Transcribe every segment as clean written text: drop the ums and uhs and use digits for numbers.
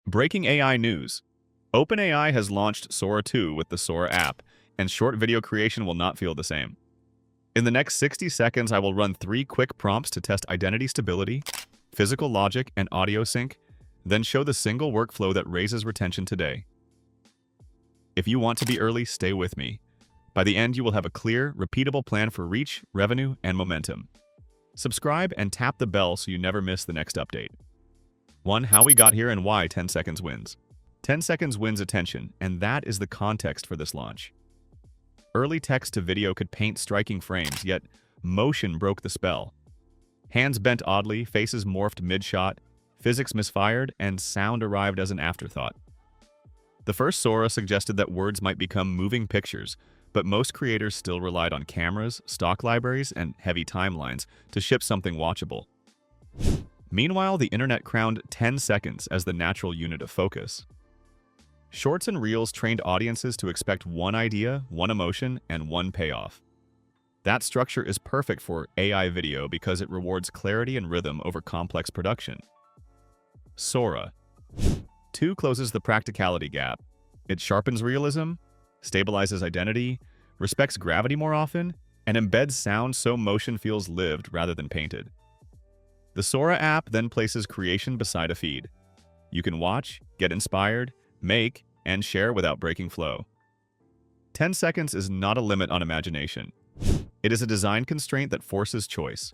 Breaking AI news. OpenAI has launched Sora 2 with the Sora app, and short video creation will not feel the same. In the next 60 seconds, I will run 3 quick prompts to test identity stability, physical logic, and audio sync, then show the single workflow that raises retention today. If you want to be early, stay with me. By the end, you will have a clear, repeatable plan for reach, revenue, and momentum. Subscribe and tap the bell so you never miss the next update. 1. How we got here and why 10 seconds wins. 10 seconds wins attention, and that is the context for this launch. Early text to video could paint striking frames, yet motion broke the spell. Hands bent oddly, faces morphed mid-shot, physics misfired, and sound arrived as an afterthought. The first Sora suggested that words might become moving pictures, but most creators still relied on cameras, stock libraries, and heavy timelines to ship something watchable. Meanwhile, the internet crowned 10 seconds as the natural unit of focus. Shorts and Reels trained audiences to expect one idea, one emotion, and one payoff. That structure is perfect for AI video because it rewards clarity and rhythm over complex production. Sora 2 closes the practicality gap. It sharpens realism, stabilizes identity, respects gravity more often, and embeds sound so motion feels lived rather than painted. The Sora app then places creation beside a feed. You can watch, get inspired, make, and share without breaking flow. 10 seconds is not a limit on imagination. It is a design constraint that forces choice.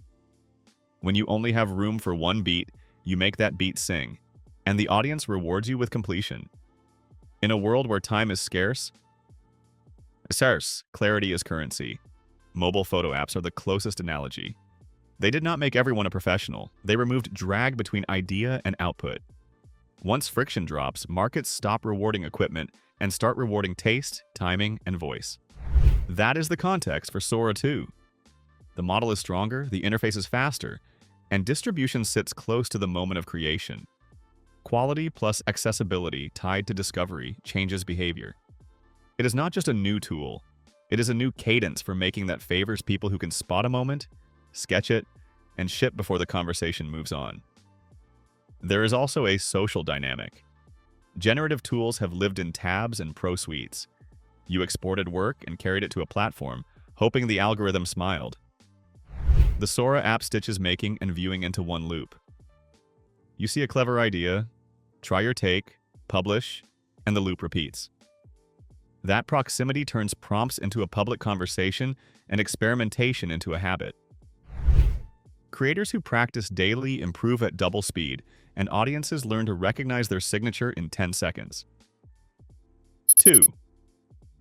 When you only have room for one beat, you make that beat sing, and the audience rewards you with completion. In a world where time is scarce, clarity is currency. Mobile photo apps are the closest analogy. They did not make everyone a professional. They removed drag between idea and output. Once friction drops, markets stop rewarding equipment and start rewarding taste, timing, and voice. That is the context for Sora 2. The model is stronger, the interface is faster, and distribution sits close to the moment of creation. Quality plus accessibility tied to discovery changes behavior. It is not just a new tool. It is a new cadence for making that favors people who can spot a moment, sketch it, and ship before the conversation moves on. There is also a social dynamic. Generative tools have lived in tabs and pro suites. You exported work and carried it to a platform, hoping the algorithm smiled. The Sora app stitches making and viewing into one loop. You see a clever idea, try your take, publish, and the loop repeats. That proximity turns prompts into a public conversation and experimentation into a habit. Creators who practice daily improve at double speed, and audiences learn to recognize their signature in 10 seconds. 2.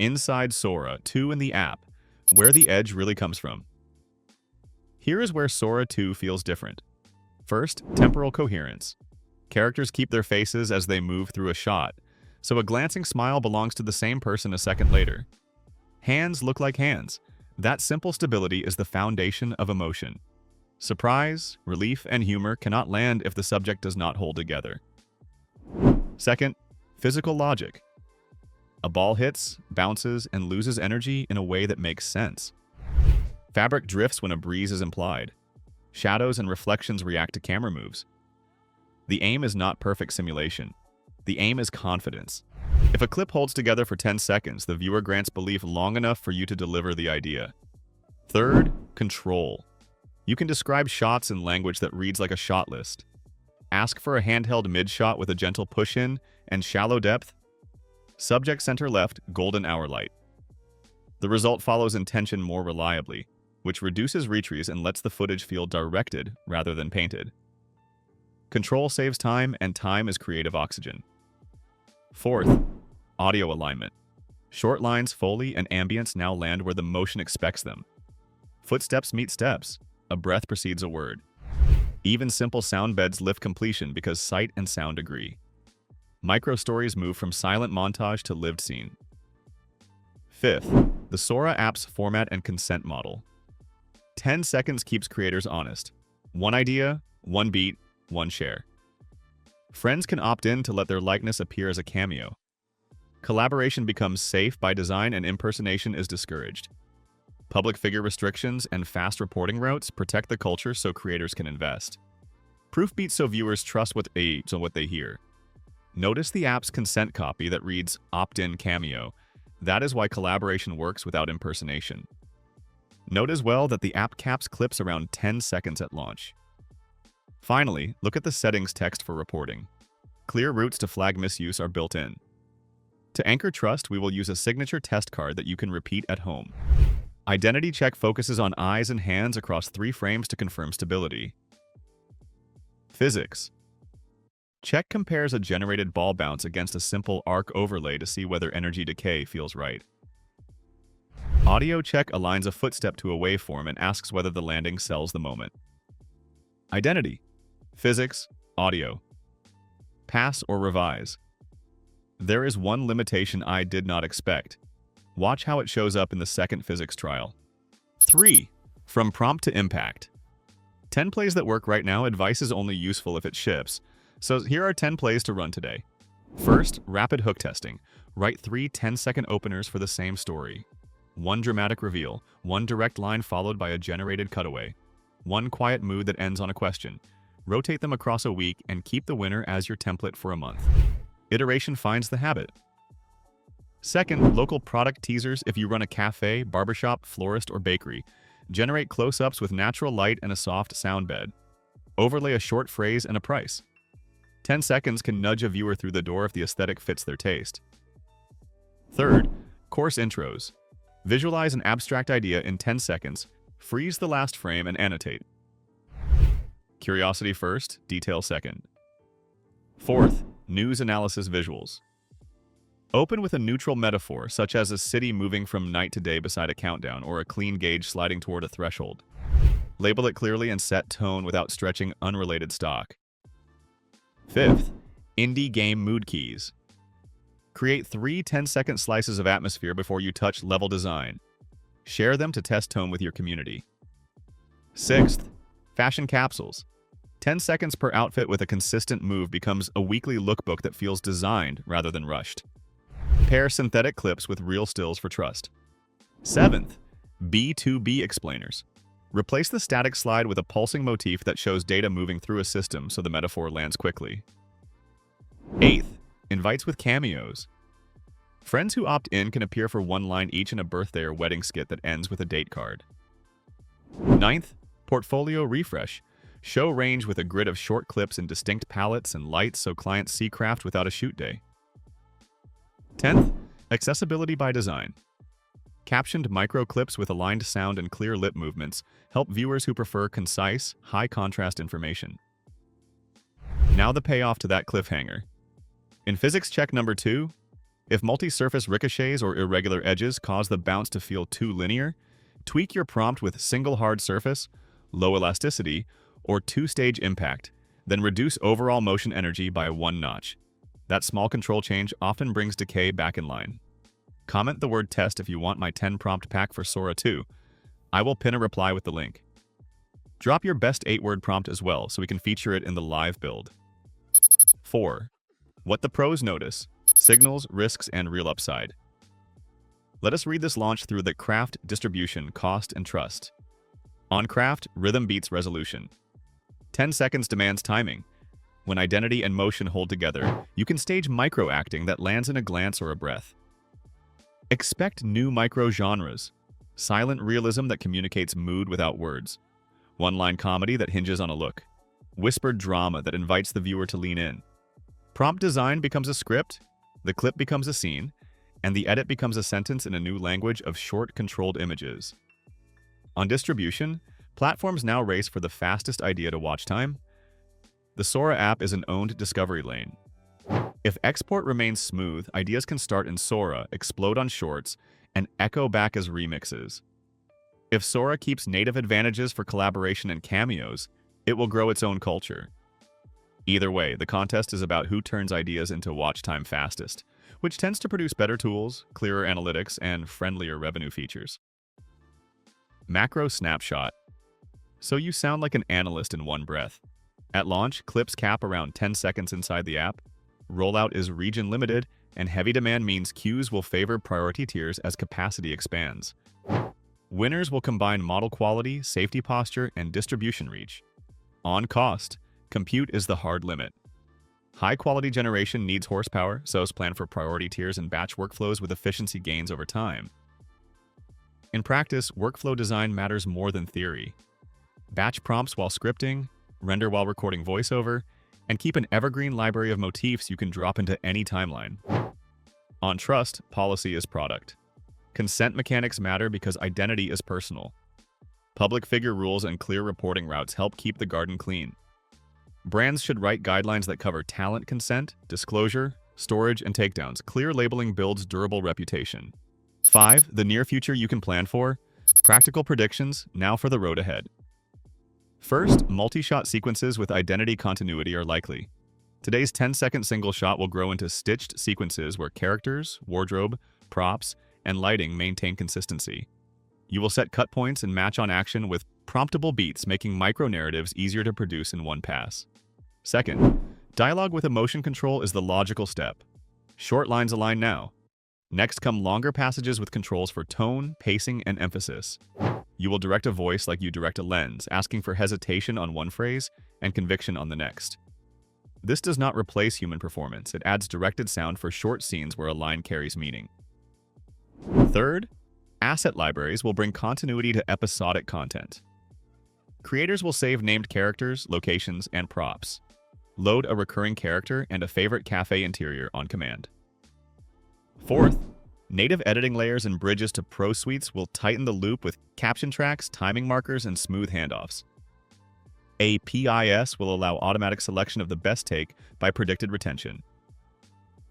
Inside Sora 2 in the app, where the edge really comes from. Here is where Sora 2 feels different. First, temporal coherence. Characters keep their faces as they move through a shot, so a glancing smile belongs to the same person a second later. Hands look like hands. That simple stability is the foundation of emotion. Surprise, relief, and humor cannot land if the subject does not hold together. Second, physical logic. A ball hits, bounces, and loses energy in a way that makes sense. Fabric drifts when a breeze is implied. Shadows and reflections react to camera moves. The aim is not perfect simulation. The aim is confidence. If a clip holds together for 10 seconds, the viewer grants belief long enough for you to deliver the idea. Third, control. You can describe shots in language that reads like a shot list. Ask for a handheld mid-shot with a gentle push-in and shallow depth. Subject center left, golden hour light. The result follows intention more reliably, which reduces retrees and lets the footage feel directed rather than painted. Control saves time, and time is creative oxygen. Fourth, audio alignment. Short lines, Foley, and ambience now land where the motion expects them. Footsteps meet steps. A breath precedes a word. Even simple sound beds lift completion because sight and sound agree. Micro-stories move from silent montage to lived scene. Fifth, the Sora app's format and consent model. 10 seconds keeps creators honest. One idea, one beat, one share. Friends can opt in to let their likeness appear as a cameo. Collaboration becomes safe by design and impersonation is discouraged. Public figure restrictions and fast reporting routes protect the culture so creators can invest. Proof beats so viewers trust what they hear. Notice the app's consent copy that reads opt-in cameo. That is why collaboration works without impersonation. Note as well that the app caps clips around 10 seconds at launch. Finally, look at the settings text for reporting. Clear routes to flag misuse are built in. To anchor trust, we will use a signature test card that you can repeat at home. Identity check focuses on eyes and hands across 3 frames to confirm stability. Physics. Check compares a generated ball bounce against a simple arc overlay to see whether energy decay feels right. Audio check aligns a footstep to a waveform and asks whether the landing sells the moment. Identity. Physics. Audio. Pass or revise. There is one limitation I did not expect. Watch how it shows up in the second physics trial. 3. From prompt to impact. 10 plays that work right now. Advice is only useful if it ships. So here are 10 plays to run today. First, rapid hook testing. Write 3 10-second openers for the same story. 1 dramatic reveal, 1 direct line followed by a generated cutaway. 1 quiet mood that ends on a question. Rotate them across a week and keep the winner as your template for a month. Iteration finds the habit. Second, local product teasers. If you run a cafe, barbershop, florist, or bakery, generate close-ups with natural light and a soft sound bed. Overlay a short phrase and a price. 10 seconds can nudge a viewer through the door if the aesthetic fits their taste. Third, course intros. Visualize an abstract idea in 10 seconds, freeze the last frame, and annotate. Curiosity first, detail second. Fourth, news analysis visuals. Open with a neutral metaphor, such as a city moving from night to day beside a countdown, or a clean gauge sliding toward a threshold. Label it clearly and set tone without stretching unrelated stock. Fifth, indie game mood keys. Create 3 10-second slices of atmosphere before you touch level design. Share them to test tone with your community. Sixth, fashion capsules. 10 seconds per outfit with a consistent move becomes a weekly lookbook that feels designed rather than rushed. Pair synthetic clips with real stills for trust. Seventh, B2B explainers. Replace the static slide with a pulsing motif that shows data moving through a system so the metaphor lands quickly. Eighth, invites with cameos. Friends who opt in can appear for 1 line each in a birthday or wedding skit that ends with a date card. Ninth, portfolio refresh. Show range with a grid of short clips in distinct palettes and lights so clients see craft without a shoot day. 10th, accessibility by design. Captioned micro clips with aligned sound and clear lip movements help viewers who prefer concise, high-contrast information. Now the payoff to that cliffhanger. In physics check number 2, if multi-surface ricochets or irregular edges cause the bounce to feel too linear, tweak your prompt with single hard surface, low elasticity, or 2-stage impact, then reduce overall motion energy by 1 notch. That small control change often brings decay back in line. Comment the word test if you want my 10 prompt pack for Sora 2. I will pin a reply with the link. Drop your best 8-word prompt as well so we can feature it in the live build. 4. What the pros notice. Signals, risks, and real upside. Let us read this launch through the craft, distribution, cost, and trust. On craft, rhythm beats resolution. 10 seconds demands timing. When identity and motion hold together, you can stage micro-acting that lands in a glance or a breath. Expect new micro-genres. Silent realism that communicates mood without words. One-line comedy that hinges on a look. Whispered drama that invites the viewer to lean in. Prompt design becomes a script, the clip becomes a scene, and the edit becomes a sentence in a new language of short, controlled images. On distribution, platforms now race for the fastest idea to watch time. The Sora app is an owned discovery lane. If export remains smooth, ideas can start in Sora, explode on shorts, and echo back as remixes. If Sora keeps native advantages for collaboration and cameos, it will grow its own culture. Either way, the contest is about who turns ideas into watch time fastest, which tends to produce better tools, clearer analytics, and friendlier revenue features. Macro snapshot. So you sound like an analyst in one breath. At launch, clips cap around 10 seconds inside the app. Rollout is region limited, and heavy demand means queues will favor priority tiers as capacity expands. Winners will combine model quality, safety posture, and distribution reach. On cost, compute is the hard limit. High-quality generation needs horsepower, so plan for priority tiers and batch workflows with efficiency gains over time. In practice, workflow design matters more than theory. Batch prompts while scripting, render while recording voiceover, and keep an evergreen library of motifs you can drop into any timeline. On trust, policy is product. Consent mechanics matter because identity is personal. Public figure rules and clear reporting routes help keep the garden clean. Brands should write guidelines that cover talent consent, disclosure, storage, and takedowns. Clear labeling builds durable reputation. 5. The near future you can plan for. Practical predictions, now for the road ahead. First, multi-shot sequences with identity continuity are likely. Today's 10-second single shot will grow into stitched sequences where characters, wardrobe, props, and lighting maintain consistency. You will set cut points and match on action with promptable beats, making micro-narratives easier to produce in one pass. Second, dialogue with emotion control is the logical step. Short lines align now. Next come longer passages with controls for tone, pacing, and emphasis. You will direct a voice like you direct a lens, asking for hesitation on one phrase and conviction on the next. This does not replace human performance. It adds directed sound for short scenes where a line carries meaning. Third, asset libraries will bring continuity to episodic content. Creators will save named characters, locations, and props. Load a recurring character and a favorite cafe interior on command. Fourth, native editing layers and bridges to Pro Suites will tighten the loop with caption tracks, timing markers, and smooth handoffs. APIs will allow automatic selection of the best take by predicted retention.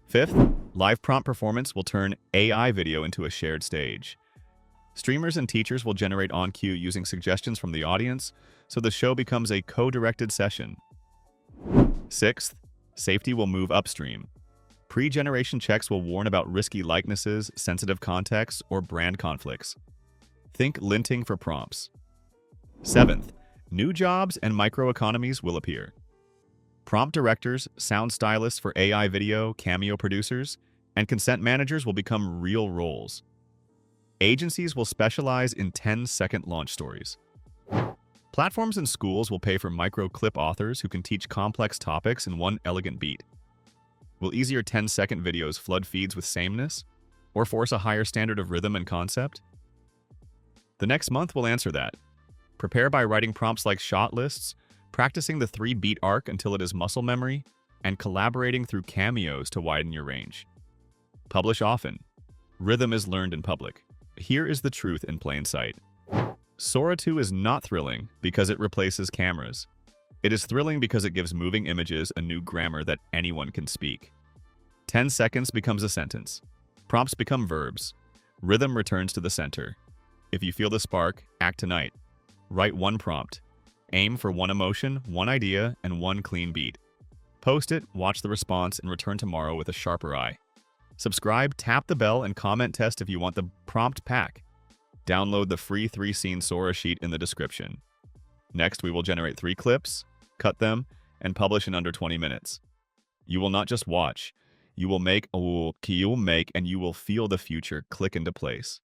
Fifth, live prompt performance will turn AI video into a shared stage. Streamers and teachers will generate on cue using suggestions from the audience, so the show becomes a co-directed session. Sixth, safety will move upstream. Pre-generation checks will warn about risky likenesses, sensitive contexts, or brand conflicts. Think linting for prompts. Seventh, new jobs and microeconomies will appear. Prompt directors, sound stylists for AI video, cameo producers, and consent managers will become real roles. Agencies will specialize in 10-second launch stories. Platforms and schools will pay for micro-clip authors who can teach complex topics in one elegant beat. Will easier 10-second videos flood feeds with sameness, or force a higher standard of rhythm and concept? The next month will answer that. Prepare by writing prompts like shot lists, practicing the 3-beat arc until it is muscle memory, and collaborating through cameos to widen your range. Publish often. Rhythm is learned in public. Here is the truth in plain sight. Sora 2 is not thrilling because it replaces cameras. It is thrilling because it gives moving images a new grammar that anyone can speak. 10 seconds becomes a sentence. Prompts become verbs. Rhythm returns to the center. If you feel the spark, act tonight. Write one prompt. Aim for one emotion, one idea, and one clean beat. Post it, watch the response, and return tomorrow with a sharper eye. Subscribe, tap the bell, and comment test if you want the prompt pack. Download the free 3-scene Sora sheet in the description. Next, we will generate 3 clips, cut them, and publish in under 20 minutes. You will not just watch. You will make, and you will feel the future click into place.